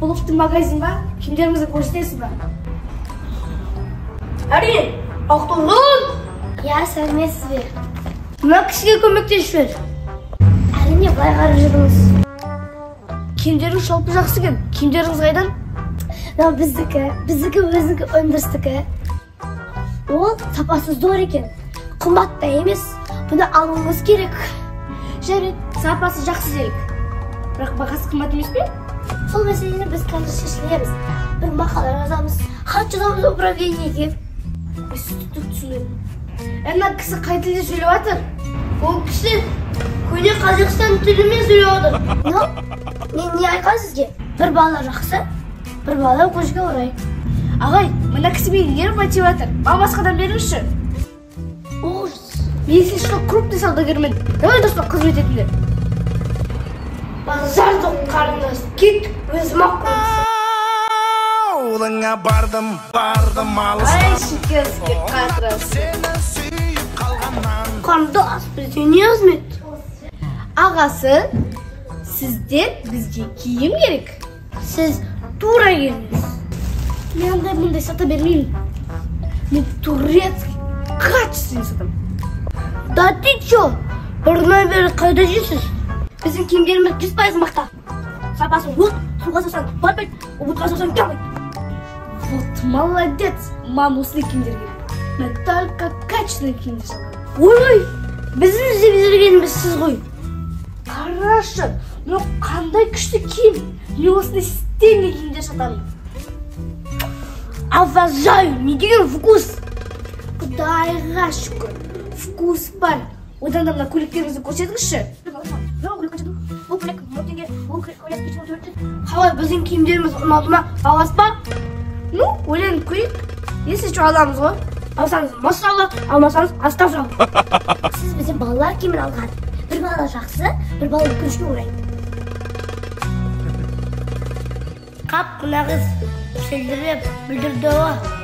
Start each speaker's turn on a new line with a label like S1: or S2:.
S1: Bulut'un magazin var. Kimlerimizi koştayız mı? Hadi, oktulun.
S2: Ya sevmezsiz be.
S1: Buna kişiye kömekteş ver.
S2: Әрине былай қарап жүрміз.
S1: Kimlerimiz çok güzelsin. Kimlerimiz kaydan?
S2: Біздікі өзінікі өндірістікі. Ол сапасы зор екен. Қымбат та емес. Бұны алуыңыз керек.
S1: Жарайды, сапасы жақсы дейік. Бірақ бағасы қымбат емес пе?
S2: Сол мәселені біз қазір шешілеміз. Бір мақала жазамыз, хат жазамыз управлениеге.
S1: Түсінемін. Ана кісі қай тілде сөйлеп жатыр? Ол кісі көне Қазақстан тілімен сөйлеп жатыр.
S2: Не айтқан сізге? Бір бала жақсы, бір бала өкінішке орай.
S1: Ағай, мына кісі мені еріп айтып жатыр. Маған басқадан беріңізші.
S2: Ужас.
S1: Мен если что крупный саудагермен. Давай достық қызмет етіңдер.
S2: Базардың қарындас, кет өзім ақ қоймыз.
S3: Ауылыңа бардым алыс.
S1: Ай, шекерске қатырас.
S3: Сені сүйіп қалғаннан.
S2: Қарындас, бізде не қызмет?
S1: Ағасы, сіздер бізге киім керек.
S2: Сіз тура келіңіз.
S1: Мен мұндай сата бермеймін. Мен турецкий, качественный сатам.
S2: Да ты чё? Бұрыннан бері қайда жүрсіз?
S1: Біздің киімдеріміз 100% мақта. Сапасы от, суға салсаң батпайды, ұмытқа салсаң келмейді. Вот молодец, маған осындай киімдер керек. Мен только качественный киімдер саламын.
S2: Ой, біздің іздеп жүргеніміз сіз ғой.
S1: Қарашы, мынау қандай күшті киім. Мен осындай стильный киімдер сатамын.
S2: Обожаю, не деген вкус.
S1: Құдайға шүкір, вкус бар. Одан да мына көйлектеріңізді көрсетіңізші. Бұл көйлек 1000 теңге, бұл көйлек 2400. Қалай, біздің киімдеріміз ұнады ма? Бағасы ба? Ну, ойланып көрейік. Если что аламыз ғой. Алсаңыз машалла, алмасаңыз астағфиралла.
S2: Сіз бізден балалар киімін алған. Бір бала жақсы, бір бала өкінішке орай. Қап, мына қыз сілдіріп бүлдірді ғой.